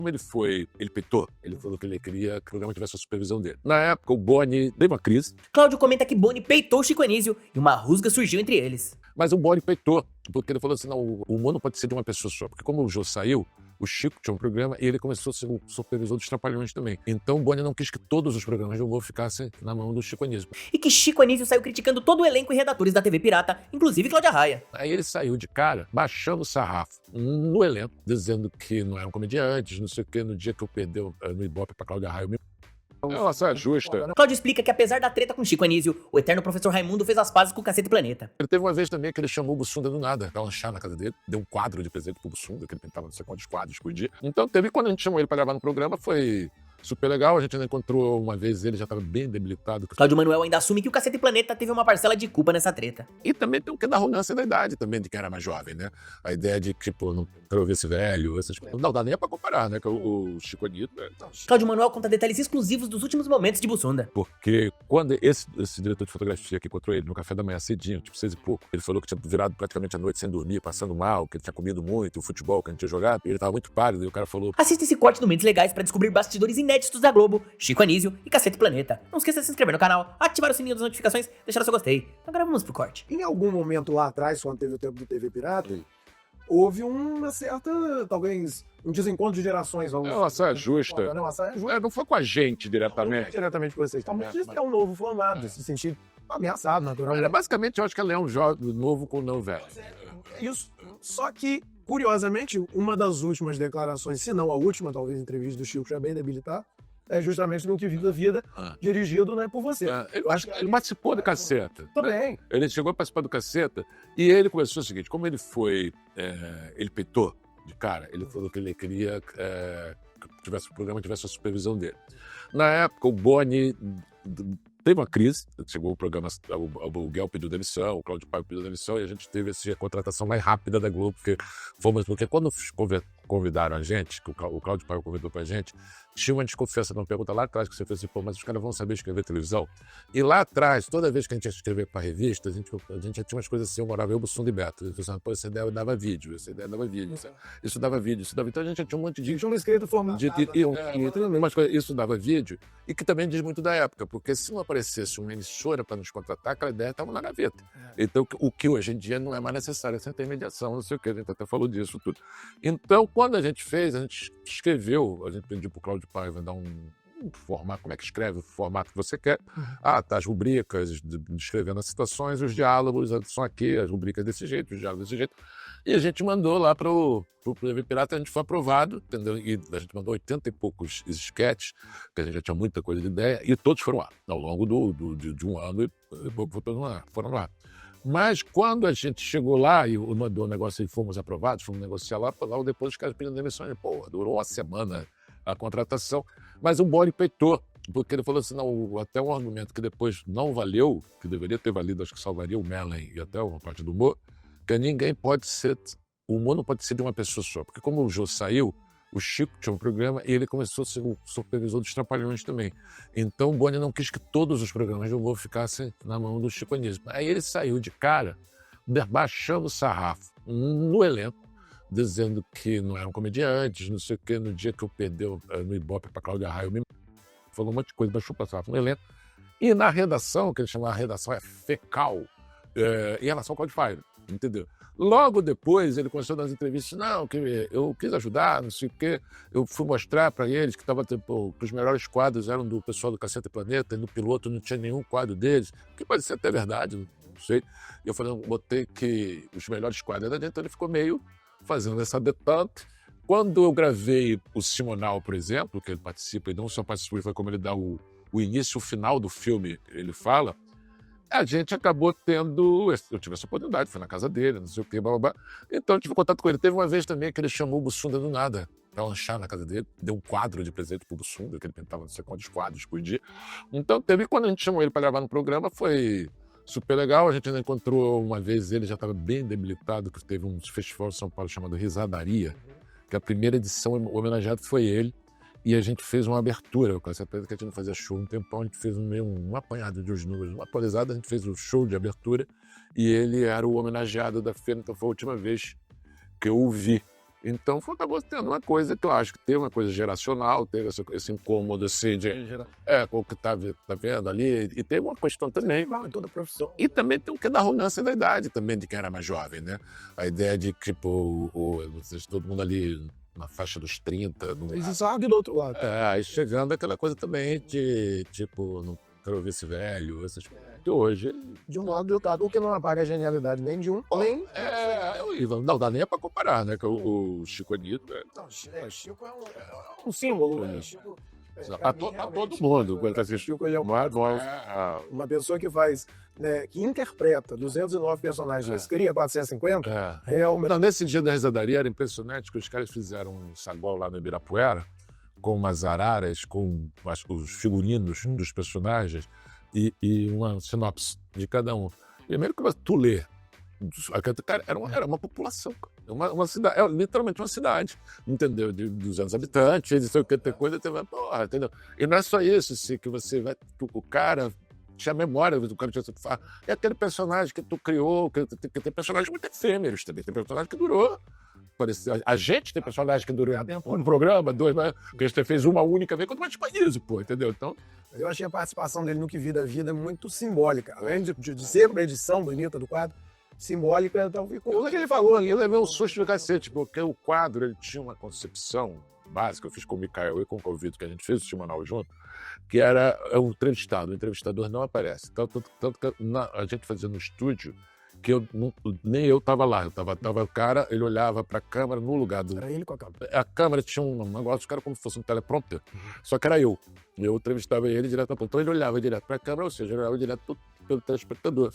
Como ele peitou, ele falou que ele queria que o programa tivesse a supervisão dele. Na época, o Boni teve uma crise, Cláudio comenta que Boni peitou Chico Anísio e uma rusga surgiu entre eles. mas o Boni peitou, porque ele falou assim, não, o humor não pode ser de uma pessoa só, porque como o Jô saiu, o Chico tinha um programa e ele começou a ser o supervisor dos Trapalhões também. Então o Boni não quis que todos os programas do humor ficassem na mão do Chico Anísio. E que Chico Anísio saiu criticando todo o elenco e redatores da TV Pirata, inclusive Cláudia Raia. Aí ele saiu de cara, baixando o sarrafo no elenco, dizendo que não eram comediantes, não sei o quê, no dia que eu perdi no Ibope pra Cláudia Raia. É uma saia justa. Cláudio explica que apesar da treta com Chico Anísio, o eterno professor Raimundo fez as pazes com o Cacete Planeta. Ele teve uma vez também que ele chamou o Bussunda do nada pra lanchar na casa dele, deu um quadro de presente pro Bussunda, que ele pintava não sei quantos quadros por dia. Então teve, quando a gente chamou ele pra gravar no programa, foi super legal. A gente ainda encontrou uma vez, ele já tava bem debilitado. Cláudio Manuel ainda assume que o Cacete Planeta teve uma parcela de culpa nessa treta. E também tem o que da arrogância da idade também, de quem era mais jovem, né? A ideia de, tipo, não quero ver esse velho, essas coisas. Não dá nem pra comparar, né? Que o Chico Anísio... Cláudio Manuel conta detalhes exclusivos dos últimos momentos de Bussunda. Porque quando esse diretor de fotografia que encontrou ele no café da manhã cedinho, tipo 6 e pouco, ele falou que tinha virado praticamente a noite sem dormir, passando mal, que ele tinha comido muito, o futebol que a gente tinha jogado, e ele tava muito pálido, e o cara falou... Assista esse corte no Mentes Legais pra descobrir bastidores inéditos da Globo, Chico Anísio e Cacete Planeta. Não esqueça de se inscrever no canal, ativar o sininho das notificações, deixar o seu gostei. Agora vamos pro corte. Em algum momento lá atrás, quando teve o tempo do TV Pirata, houve uma certa, talvez, um desencontro de gerações. Vamos... É uma saia justa. Não, uma saia justa. Não foi com a gente Não diretamente. diretamente com vocês. Talvez isso é um novo formato, se sentir ameaçado, naturalmente. Basicamente, eu acho que ela é um jovem novo com um não velho. Isso. Só que, curiosamente, uma das últimas declarações, se não a última, talvez, entrevista do Chico já bem debilitar, é justamente no que Viva a Vida, dirigido, né, por você. Eu acho que ele participou do Caceta. Também. Ele chegou a participar do Caceta e ele começou o seguinte, como ele foi, ele peitou de cara, ele falou que ele queria que o programa tivesse a supervisão dele. Na época, o Boni teve uma crise, chegou o programa, o Guel pediu demissão, o Cláudio Paiva pediu demissão e a gente teve a contratação mais rápida da Globo, porque quando convidaram a gente, que o Cláudio Paiva convidou pra gente, tinha uma desconfiança, uma pergunta lá atrás que você fez assim, pô, mas os caras vão saber escrever televisão? E lá atrás, toda vez que a gente ia escrever pra revista, a gente já tinha umas coisas assim, eu morava eu, Bussunda e Beto, eu pensava, pô, essa ideia dava vídeo, isso dava vídeo, então a gente já tinha um monte de... Tinha um escrito formato. Isso dava vídeo, e que também diz muito da época, porque se não aparecesse uma emissora para nos contratar, aquela ideia estava na gaveta. Então, o que hoje em dia não é mais necessário, essa intermediação, não sei o que, a gente até falou disso tudo. Então, quando a gente fez, a gente escreveu, a gente pediu para o Cláudio Paiva dar um formato, como é que escreve, o formato que você quer. Tá, as rubricas, descrevendo as situações, os diálogos são aqui, as rubricas desse jeito, os diálogos desse jeito. E a gente mandou lá para o TV Pirata, a gente foi aprovado, entendeu? E a gente mandou 80 e poucos sketches, que a gente já tinha muita coisa de ideia, e todos foram lá, ao longo de um ano, e foram lá. Mas quando a gente chegou lá e mandou o negócio e fomos aprovados, fomos negociar lá depois os caras pedindo demissão, pô, durou uma semana a contratação, mas o Boni peitou, porque ele falou assim, não, até um argumento que depois não valeu, que deveria ter valido, acho que salvaria o Mellen e até uma parte do humor, que ninguém pode ser, o humor não pode ser de uma pessoa só, porque como o Jô saiu, o Chico tinha um programa e ele começou a ser o supervisor dos Trapalhões também. Então o Boni não quis que todos os programas do humor ficassem na mão do Chico Anísio. Aí ele saiu de cara, baixando o sarrafo no elenco, dizendo que não eram comediantes, não sei o quê, no dia que eu perdi no Ibope pra Cláudia Raia, falou um monte de coisa, baixou o sarrafo no elenco. E na redação, que ele chama a redação fecal, em relação ao Cláudio Paiva, entendeu? Logo depois, ele começou nas entrevistas, não, que eu quis ajudar, não sei o quê, eu fui mostrar para eles que que os melhores quadros eram do pessoal do Cacete Planeta, e no piloto não tinha nenhum quadro deles, que pode ser até verdade, não sei. E eu falei, botei que os melhores quadros eram dentro, então ele ficou meio fazendo essa detente. Quando eu gravei o Simonal, por exemplo, que ele participa, e não só participa, foi como ele dá o início e o final do filme, ele fala, a gente acabou tendo... Eu tive essa oportunidade, fui na casa dele, não sei o quê, blá, blá, blá. Então eu tive contato com ele. Teve uma vez também que ele chamou o Bussunda do nada para lanchar na casa dele, deu um quadro de presente pro Bussunda, que ele pintava não sei quantos quadros por dia. Então quando a gente chamou ele para gravar no programa, foi super legal. A gente ainda encontrou uma vez, ele já estava bem debilitado, que teve um festival em São Paulo chamado Risadaria, que a primeira edição homenageado foi ele. E a gente fez uma abertura, com essa coisa que a gente não fazia show um tempão, a gente fez um apanhado de os números, uma atualizada, a gente fez o show de abertura e ele era o homenageado da feira, então foi a última vez que eu o vi. Então, acabou tendo uma coisa que eu acho que teve uma coisa geracional, teve esse incômodo assim com o que tá vendo ali, e teve uma questão também, Igual em toda profissão. e também tem o que da arrogância da idade também, de quem era mais jovem, né? A ideia de, tipo, todo mundo ali na faixa dos 30, E você sabe do outro lado. aí chegando aquela coisa também de, tipo, não quero ver esse velho, essas coisas. Que hoje, De um lado e do outro, o que não apaga a genialidade nem de um, nem... não dá nem pra comparar, né? Que o Chico Anísio, Não, Chico é um símbolo, né? Chico, pra todo mundo, quando tá assistindo, Chico, ele é uma pessoa que faz, né, que interpreta 209 personagens, mas cria 450, realmente. Não, nesse dia da risadaria era impressionante que os caras fizeram um saguão lá no Ibirapuera com umas araras, com os figurinos dos personagens e uma sinopse de cada um. Primeiro que tu lê, cara, era uma população, uma cidade, literalmente uma cidade, entendeu? De 200 habitantes, de sei o que, tem coisa, porra, entendeu? E não é só isso, assim, que você vai, o cara tinha memória do cara que você fala, é aquele personagem que tu criou, que tem personagens muito efêmeros também, tem personagem que durou. A gente tem personagem que durou um programa, 2, que a gente fez uma única vez, quanto mais países, pô, entendeu? Então, eu achei a participação dele no Que Vida Vida muito simbólica. Além de ser uma edição bonita do quadro, simbólica, talvez. o que ele falou, eu levei um susto do cacete, porque o quadro ele tinha uma concepção básica, eu fiz com o Mikael e com o Convito, que a gente fez o Timanal junto, que era o entrevistador não aparece. Tanto que a gente fazia no estúdio, que nem eu estava lá, tava o cara, ele olhava para a câmera no lugar do... Era ele com a câmera. A câmera tinha um negócio, cara, como se fosse um teleprompter, só que era eu entrevistava ele direto, então ele olhava direto para a câmera, ou seja, ele olhava direto pelo telespectador.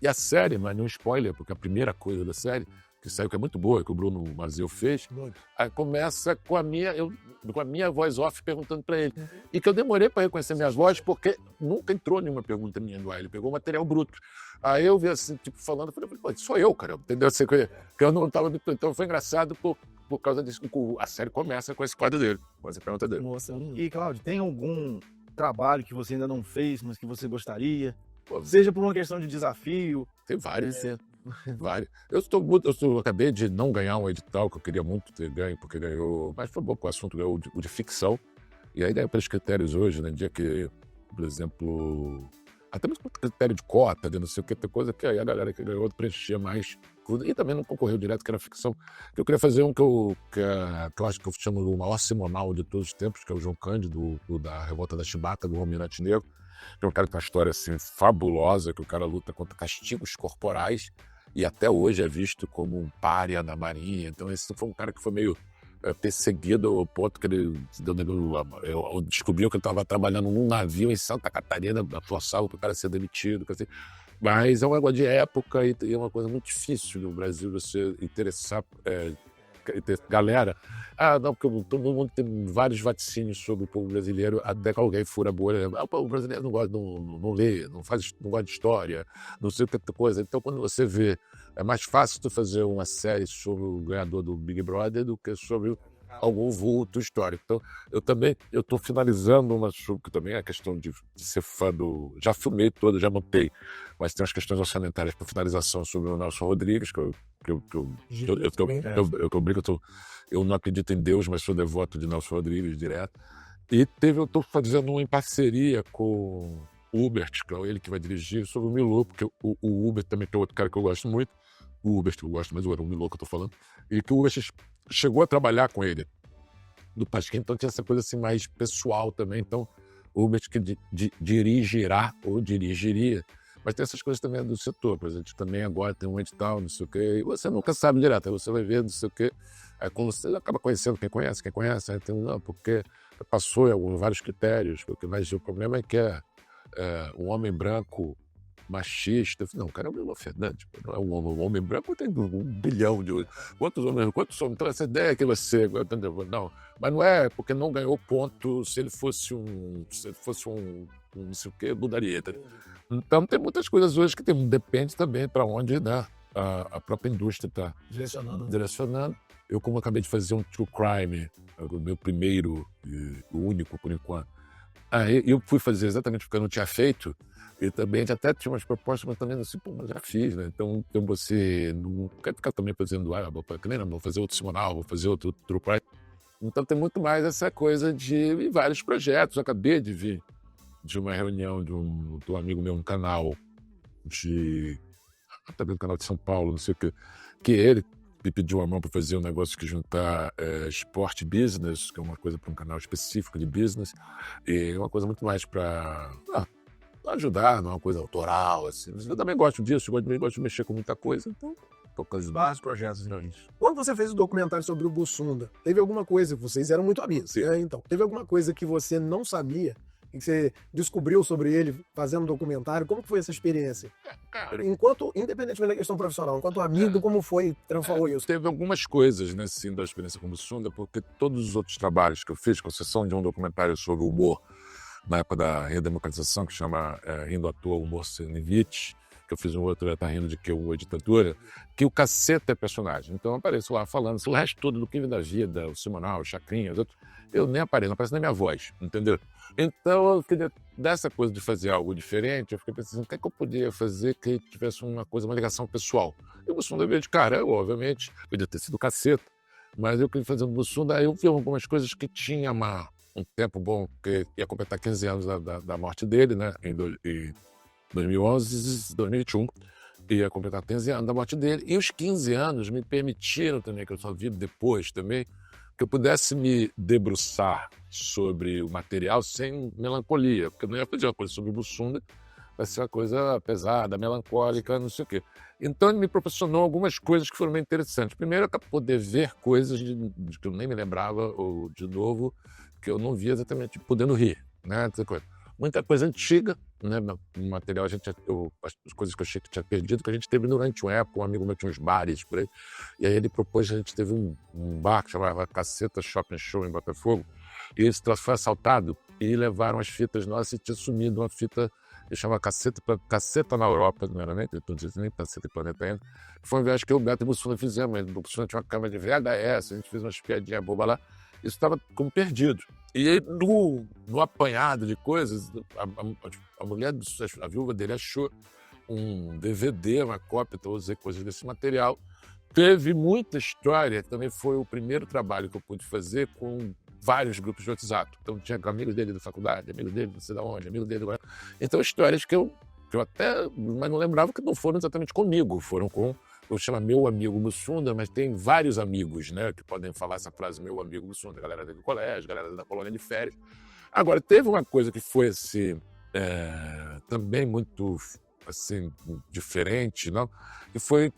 E a série, mas não spoiler, porque a primeira coisa da série, que saiu, que é muito boa, que o Bruno Mazzeo fez, aí começa com a minha voz off perguntando para ele. E que eu demorei para reconhecer minha voz, porque nunca entrou nenhuma pergunta minha no ar, ele pegou o material bruto. Aí eu vi assim, tipo, falando, eu falei, pô, sou eu, cara, entendeu? Assim, que eu não estava... Então foi engraçado por causa disso, a série começa com esse quadro dele, com essa pergunta dele. Nossa, e Cláudio, tem algum trabalho que você ainda não fez, mas que você gostaria? Seja por uma questão de desafio? Tem vários, vários. Eu acabei de não ganhar um edital que eu queria muito ter ganho, porque ganhou, mas foi bom que o assunto ganhou o de ficção. E aí, pelos critérios hoje, né, dia que, por exemplo, até mesmo critério de cota, de não sei o que, tem coisa que aí a galera que ganhou preenchia mais. E também não concorreu direto, que era ficção. Eu queria fazer um que eu acho que eu chamo o maior semanal de todos os tempos, que é o João Cândido, da Revolta da Chibata, do Almirante Negro. Que é um cara que tem uma história assim, fabulosa, que o cara luta contra castigos corporais e até hoje é visto como um pária na Marinha. Então esse foi um cara que foi meio perseguido ao ponto que ele descobriu que ele estava trabalhando num navio em Santa Catarina, forçava para o cara ser demitido. Assim. Mas é um negócio de época e é uma coisa muito difícil no Brasil você interessar galera. Não, porque todo mundo tem vários vaticínios sobre o povo brasileiro, até que alguém fura a bolha. O povo brasileiro não gosta, não lê, não gosta de história, não sei o que outra coisa. Então, quando você vê, é mais fácil tu fazer uma série sobre o ganhador do Big Brother do que sobre algum vulto histórico. Então, eu estou finalizando uma que também é a questão de ser fã do... Já filmei toda, já montei, mas tem umas questões orçamentárias para finalização sobre o Nelson Rodrigues, eu não acredito em Deus, mas sou devoto de Nelson Rodrigues direto. E eu estou fazendo uma em parceria com o Hubert, que é ele que vai dirigir, sobre o Milu, porque o Hubert também é outro cara que eu gosto muito. O Hubert que eu gosto, mas era o Milu que eu estou falando. E que o Hubert chegou a trabalhar com ele do Pasquim, então tinha essa coisa assim mais pessoal também. Então, o Hubert que dirigirá ou dirigiria. Mas tem essas coisas também do setor, por exemplo, também agora tem um edital, não sei o quê, e você nunca sabe direto, aí você vai ver, não sei o quê, aí quando você acaba conhecendo quem conhece, aí tem, não, porque passou em vários critérios, mas o problema é que um homem branco machista, não, o cara é o Milo Fernandes, não é um homem branco, tem 1 bilhão de... Quantos homens? Então essa ideia que você... Entendeu? Não, mas não é porque não ganhou ponto, se ele fosse um não sei o quê, mudaria. Então tem muitas coisas hoje que depende também para onde, né, a própria indústria está direcionando. Eu, como acabei de fazer um true crime, o meu primeiro e o único por enquanto, Aí eu fui fazer exatamente porque eu não tinha feito, e também até tinha umas propostas, mas também assim, pô, mas já fiz, né? Então você não quer ficar também fazendo, vou fazer outro semanal, vou fazer outro True Crime. Então tem muito mais essa coisa de vários projetos. Eu acabei de vir de uma reunião de um amigo meu no canal, também no canal de São Paulo, não sei o quê, que ele me pediu a mão para fazer um negócio que juntar esporte e business, que é uma coisa para um canal específico de business, e uma coisa muito mais para ajudar, não é uma coisa autoral, assim. Eu também gosto disso, eu gosto de mexer com muita coisa, então tô com vários projetos nisso. Quando você fez o documentário sobre o Bussunda, teve alguma coisa, vocês eram muito amigos, né? Então, teve alguma coisa que você não sabia e que você descobriu sobre ele fazendo um documentário? Como que foi essa experiência? Cara, Independentemente da questão profissional, enquanto amigo, como foi, transformou isso? teve algumas coisas, né, assim, da experiência com o Bussunda, porque todos os outros trabalhos que eu fiz, com exceção de um documentário sobre humor, na época da redemocratização, que chama Rindo à Toa, Humor Sem Limite, que eu fiz um outro, Tá Rindo de Que o Ditadura, que o Caceta é personagem. Então eu apareço lá falando, o resto todo do que da vida, o Simonal, o Chacrinha, eu nem apareço, não aparece nem minha voz, entendeu? Então eu queria, dessa coisa de fazer algo diferente, eu fiquei pensando, o que é que eu podia fazer que tivesse uma ligação pessoal? E o Bussunda veio de cara, eu, obviamente, podia ter sido Caceta, mas eu queria fazer o Bussunda, aí eu vi algumas coisas que tinha um tempo bom, porque ia completar 15 anos da morte dele, né, em 2011, 2021, ia completar 15 anos da morte dele, e os 15 anos me permitiram também, que eu só vi depois também, que eu pudesse me debruçar sobre o material sem melancolia, porque eu não ia fazer uma coisa sobre o Bussunda, vai ser uma coisa pesada, melancólica, não sei o quê. Então ele me proporcionou algumas coisas que foram bem interessantes. Primeiro, para poder ver coisas de que eu nem me lembrava, ou de novo, que eu não via exatamente, podendo rir, né? Essa coisa. Muita coisa antiga, né? No material, as coisas que eu achei que tinha perdido, que a gente teve durante uma época, um amigo meu tinha uns bares por aí, e aí ele propôs, a gente teve um bar que chamava Caceta Shopping Show em Botafogo, e esse troço foi assaltado, e levaram as fitas nossas, e tinha sumido uma fita que chama Caceta na Europa, não era nem Caceta e Planeta ainda. Foi uma viagem que eu e o Beto e o Bussunda fizemos, o Bussunda tinha uma câmera de VHS, a gente fez umas piadinhas bobas lá, isso estava como perdido. E aí, no apanhado de coisas, a mulher, a viúva dele achou um DVD, uma cópia, então eu usei coisas desse material. Teve muita história, também foi o primeiro trabalho que eu pude fazer com vários grupos de WhatsApp. Então tinha amigos dele da faculdade, amigo dele não sei de onde, amigo dele agora. Então histórias que eu até, mas não lembrava que não foram exatamente comigo, foram com, eu chamo meu amigo Bussunda, mas tem vários amigos, né, que podem falar essa frase, meu amigo Bussunda, galera do colégio, galera da colônia de férias. Agora, teve uma coisa que foi assim, também muito assim, diferente, não? E foi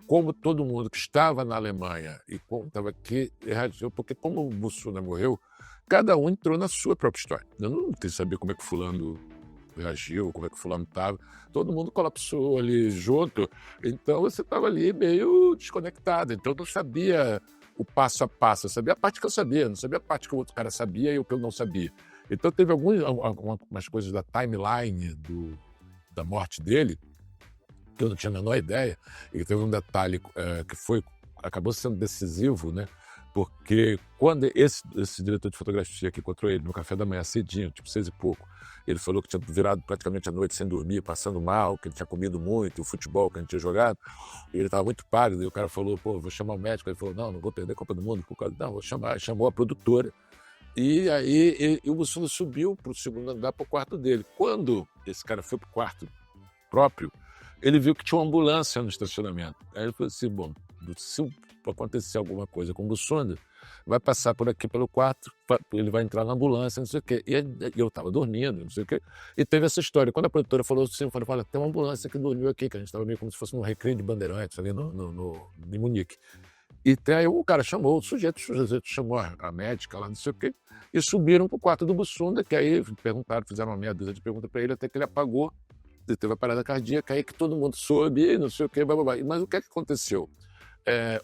como todo mundo que estava na Alemanha e como estava aqui reagiu, porque como o Bussunda morreu, cada um entrou na sua própria história. Eu não sabia como é que fulano reagiu, como é que fulano estava. Todo mundo colapsou ali junto, então você estava ali meio desconectado. Então eu não sabia o passo a passo, eu sabia a parte que eu sabia, não sabia a parte que o outro cara sabia e o que eu não sabia. Então teve algumas coisas da timeline da morte dele que eu não tinha a menor ideia, e teve um detalhe que acabou sendo decisivo, né? Porque quando esse diretor de fotografia que encontrou ele no café da manhã cedinho, tipo 6 e pouco, ele falou que tinha virado praticamente a noite sem dormir, passando mal, que ele tinha comido muito, o futebol que a gente tinha jogado, e ele estava muito pálido, e o cara falou, pô, vou chamar o médico, ele falou, não vou perder a Copa do Mundo, por causa, não, vou chamar, chamou a produtora, e aí o Bussunda subiu para o segundo andar, para o quarto dele. Quando esse cara foi para o quarto próprio, ele viu que tinha uma ambulância no estacionamento. Aí ele falou assim, bom, se acontecer alguma coisa com o Bussunda, vai passar por aqui pelo quarto, ele vai entrar na ambulância, não sei o quê. E eu estava dormindo, não sei o quê. E teve essa história. Quando a produtora falou assim, eu falei, olha, tem uma ambulância que dormiu aqui, que a gente estava meio como se fosse num recreio de Bandeirantes, ali em Munique. E aí o cara chamou, o sujeito chamou a médica lá, não sei o quê, e subiram para o quarto do Bussunda, que aí perguntaram, fizeram uma meia dúzia de perguntas para ele, até que ele apagou. Teve a parada cardíaca aí que todo mundo soube, não sei o quê, blá, blá, blá. Mas o que é que aconteceu?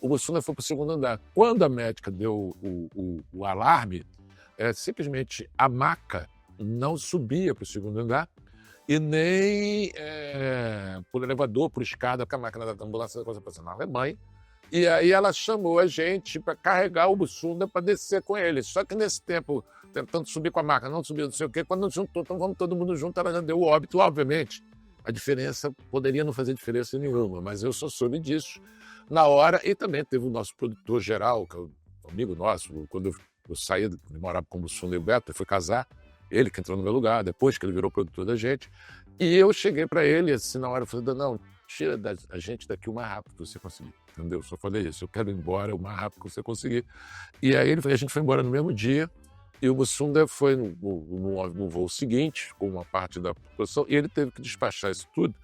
O Bussunda foi para o segundo andar. Quando a médica deu o alarme, simplesmente a maca não subia para o segundo andar e nem por elevador, por escada, porque a máquina da ambulância, coisa passando na Alemanha, E aí ela chamou a gente para carregar o Bussunda para descer com ele. Só que nesse tempo, tentando subir com a maca, não subiu, não sei o quê, quando juntou, então vamos todo mundo junto, ela já deu o óbito, obviamente. A diferença poderia não fazer diferença nenhuma, mas eu só soube disso na hora. E também teve o nosso produtor geral, que é um amigo nosso, quando eu saí, eu morava com o Bussunda e o Beto, eu fui casar, ele que entrou no meu lugar, depois que ele virou produtor da gente. E eu cheguei para ele, assim, na hora, eu falei, não, tira a gente daqui o mais rápido que você conseguir, entendeu? Eu só falei isso, eu quero ir embora o mais rápido que você conseguir. E aí a gente foi embora no mesmo dia, e o Bussunda foi no voo seguinte, com uma parte da população, e ele teve que despachar isso tudo.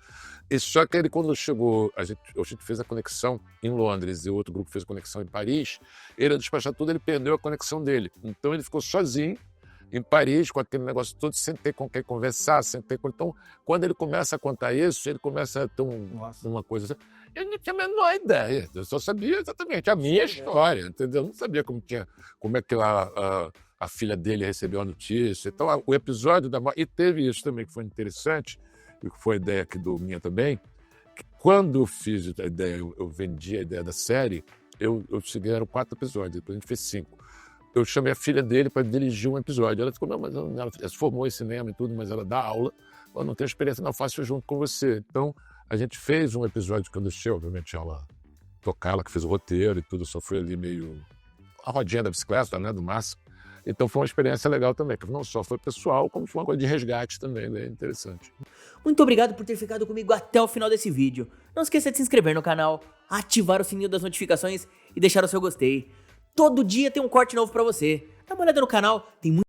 E só que ele, quando chegou, a gente fez a conexão em Londres e o outro grupo fez a conexão em Paris, ele ia despachar tudo, ele perdeu a conexão dele. Então ele ficou sozinho em Paris, com aquele negócio todo, sem ter com quem conversar, sem ter com... Então, quando ele começa a contar isso, ele começa a ter uma coisa assim. Eu não tinha a menor ideia, eu só sabia exatamente a minha história, entendeu? Eu não sabia como é que a filha dele recebeu a notícia. Então, o episódio da morte... E teve isso também que foi interessante, e que foi a ideia aqui do Minha também, que quando eu fiz a ideia, eu vendi a ideia da série, eu cheguei, eram 4 episódios, depois a gente fez 5. Eu chamei a filha dele para dirigir um episódio. Ela ficou, não, mas ela se formou em cinema e tudo, mas ela dá aula. Ela não tem experiência, não, faço junto com você. Então, a gente fez um episódio que eu deixei, obviamente, ela tocar, ela que fez o roteiro e tudo, só foi ali meio a rodinha da bicicleta, né, do máximo. Então, foi uma experiência legal também, que não só foi pessoal, como foi uma coisa de resgate também, né, interessante. Muito obrigado por ter ficado comigo até o final desse vídeo. Não esqueça de se inscrever no canal, ativar o sininho das notificações e deixar o seu gostei. Todo dia tem um corte novo pra você. Dá uma olhada no canal, tem muito